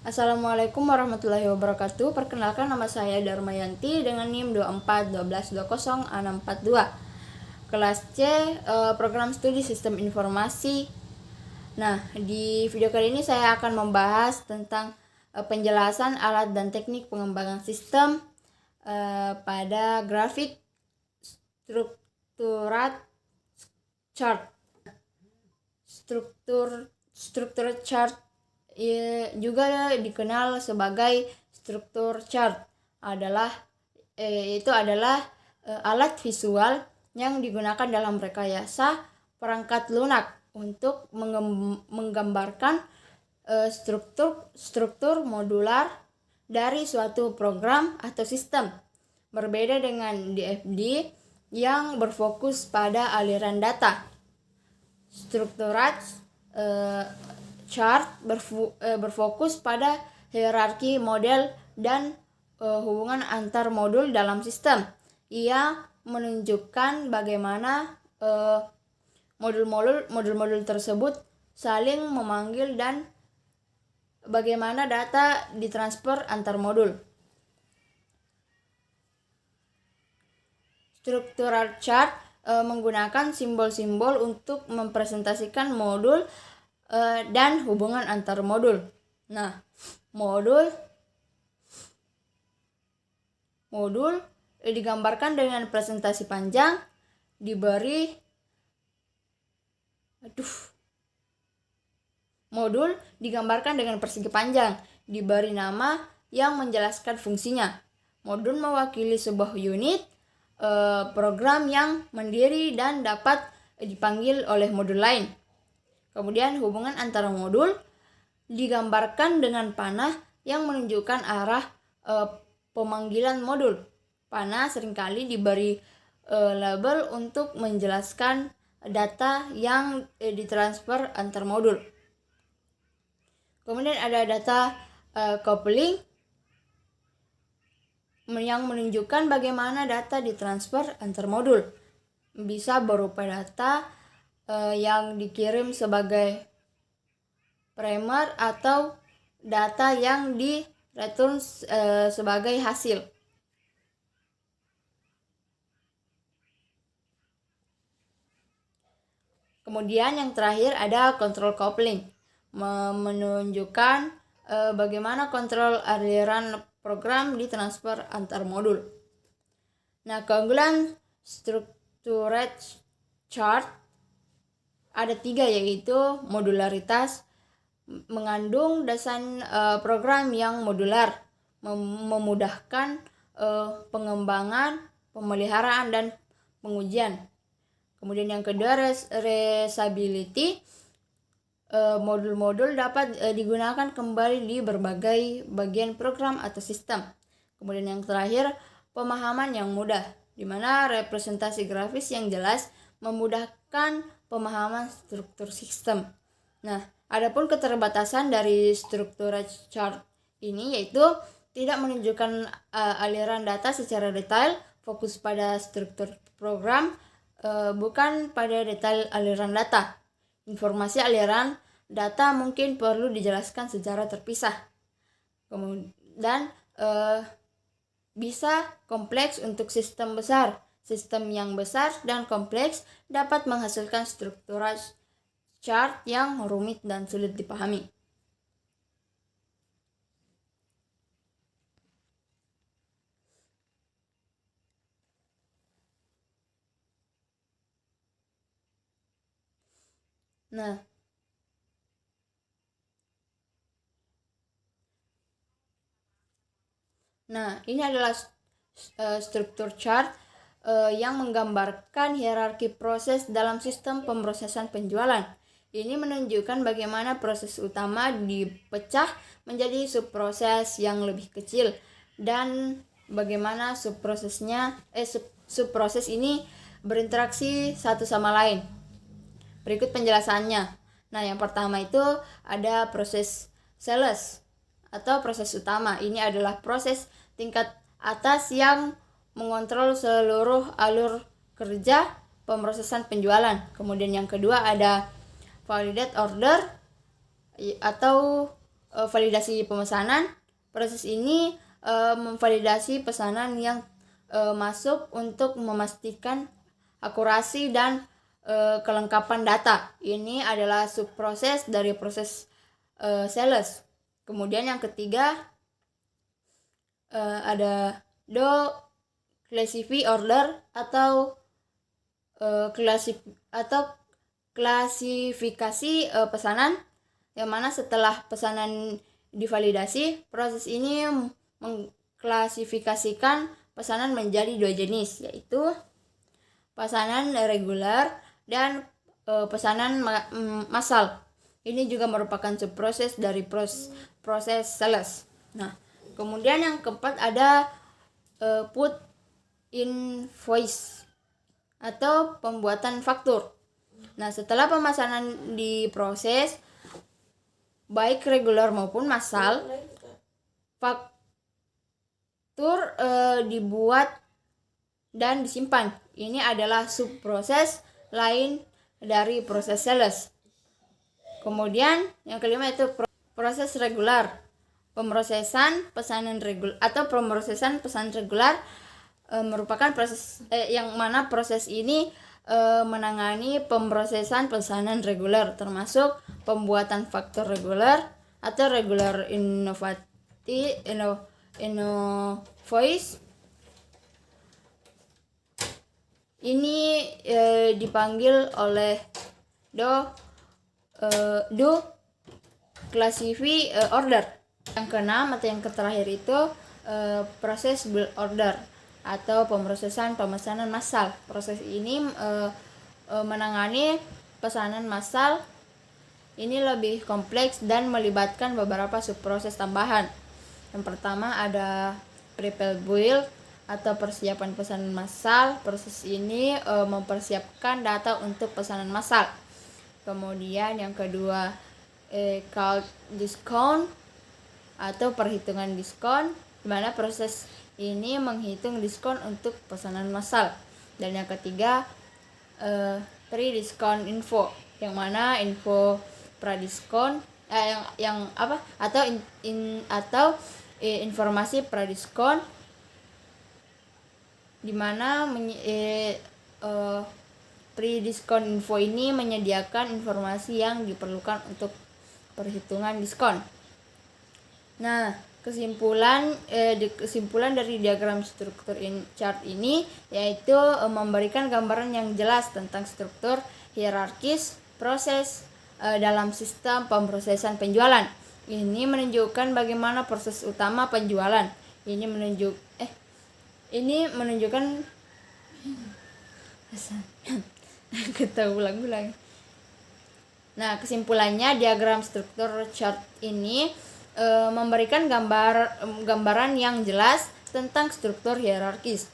Assalamualaikum warahmatullahi wabarakatuh. Perkenalkan, nama saya Darmayanti dengan NIM 24 Kelas C, program studi Sistem Informasi. Nah, di video kali ini saya akan membahas tentang penjelasan alat dan teknik pengembangan sistem pada grafik strukturat chart. Struktur chart juga dikenal sebagai struktur chart itu adalah alat visual yang digunakan dalam rekayasa perangkat lunak untuk menggambarkan struktur modular dari suatu program atau sistem. Berbeda dengan DFD yang berfokus pada aliran data. Strukturat chart berfokus pada hierarki model dan hubungan antar modul dalam sistem. Ia menunjukkan bagaimana modul-modul tersebut saling memanggil dan bagaimana data ditransfer antar modul. Struktural chart menggunakan simbol-simbol untuk mempresentasikan modul dan hubungan antar modul. Nah, modul digambarkan dengan presentasi panjang Modul digambarkan dengan persegi panjang, diberi nama yang menjelaskan fungsinya. Modul mewakili sebuah unit program yang mandiri dan dapat dipanggil oleh modul lain. Kemudian hubungan antara modul digambarkan dengan panah yang menunjukkan arah pemanggilan modul. Panah seringkali diberi label untuk menjelaskan data yang ditransfer antar modul. Kemudian ada data coupling yang menunjukkan bagaimana data ditransfer antar modul. Bisa berupa data yang dikirim sebagai primer atau data yang di return sebagai hasil. Kemudian yang terakhir ada control coupling, menunjukkan bagaimana kontrol aliran program ditransfer antar modul. Nah, keunggulan strukturat chart ada 3, yaitu modularitas, mengandung desain program yang modular, memudahkan pengembangan, pemeliharaan, dan pengujian. Kemudian yang kedua, reusability, modul-modul dapat digunakan kembali di berbagai bagian program atau sistem. Kemudian yang terakhir, pemahaman yang mudah, di mana representasi grafis yang jelas memudahkan pemahaman struktur sistem. Nah, adapun keterbatasan dari struktur chart ini yaitu tidak menunjukkan aliran data secara detail, fokus pada struktur program, bukan pada detail aliran data. Informasi aliran data mungkin perlu dijelaskan secara terpisah. Kemudian bisa kompleks untuk sistem besar. Sistem yang besar dan kompleks dapat menghasilkan struktural chart yang rumit dan sulit dipahami. Nah, ini adalah struktur chart yang menggambarkan hierarki proses dalam sistem pemrosesan penjualan. Ini menunjukkan bagaimana proses utama dipecah menjadi subproses yang lebih kecil dan bagaimana subproses ini berinteraksi satu sama lain. Berikut penjelasannya. Nah, yang pertama itu ada proses sales atau proses utama. Ini adalah proses tingkat atas yang mengontrol seluruh alur kerja pemrosesan penjualan. Kemudian yang kedua ada validate order atau validasi pemesanan. Proses ini memvalidasi pesanan yang masuk untuk memastikan akurasi dan kelengkapan data. Ini adalah subproses dari proses sales. Kemudian yang ketiga ada classify order atau klasifikasi pesanan, yang mana setelah pesanan divalidasi, proses ini mengklasifikasikan pesanan menjadi dua jenis, yaitu pesanan reguler dan pesanan massal. Ini juga merupakan subproses dari proses sales. Nah, kemudian yang keempat ada put invoice atau pembuatan faktur. Nah, setelah pemesanan diproses baik reguler maupun massal, faktur dibuat dan disimpan. Ini adalah subproses lain dari proses sales. Kemudian yang kelima itu proses reguler. Pemrosesan pesanan reguler atau pemrosesan pesanan reguler merupakan proses yang mana proses ini menangani pemrosesan pesanan reguler, termasuk pembuatan faktur reguler atau regular invoice ini dipanggil oleh do classify order. Yang keenam atau yang terakhir itu proses build order atau pemrosesan pemesanan massal. Proses ini menangani pesanan massal. Ini lebih kompleks dan melibatkan beberapa subproses tambahan. Yang pertama ada prepare build atau persiapan pesanan massal. Proses ini mempersiapkan data untuk pesanan massal. Kemudian yang kedua count discount atau perhitungan diskon, di mana proses ini menghitung diskon untuk pesanan massal. Dan yang ketiga pre-diskon info, yang mana info pradiskon informasi pradiskon, di mana pre-diskon info ini menyediakan informasi yang diperlukan untuk perhitungan diskon. Nah, kesimpulan dari diagram struktur chart ini yaitu memberikan gambaran yang jelas tentang struktur hierarkis proses dalam sistem pemrosesan penjualan. Ini menunjukkan bagaimana proses utama penjualan. Ini menunjukkan ketahuan. Nah, kesimpulannya diagram struktur chart ini memberikan gambaran yang jelas tentang struktur hierarkis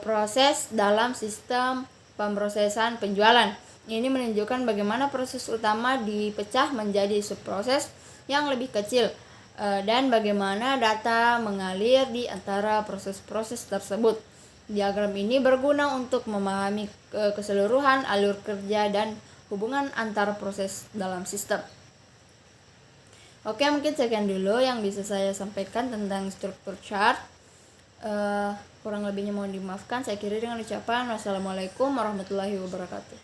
proses dalam sistem pemrosesan penjualan. Ini menunjukkan bagaimana proses utama dipecah menjadi subproses yang lebih kecil dan bagaimana data mengalir di antara proses-proses tersebut. Diagram ini berguna untuk memahami keseluruhan alur kerja dan hubungan antar proses dalam sistem. Oke, mungkin sekian dulu yang bisa saya sampaikan tentang struktur chart. Kurang lebihnya mohon dimaafkan. Saya akhiri dengan ucapan wassalamualaikum warahmatullahi wabarakatuh.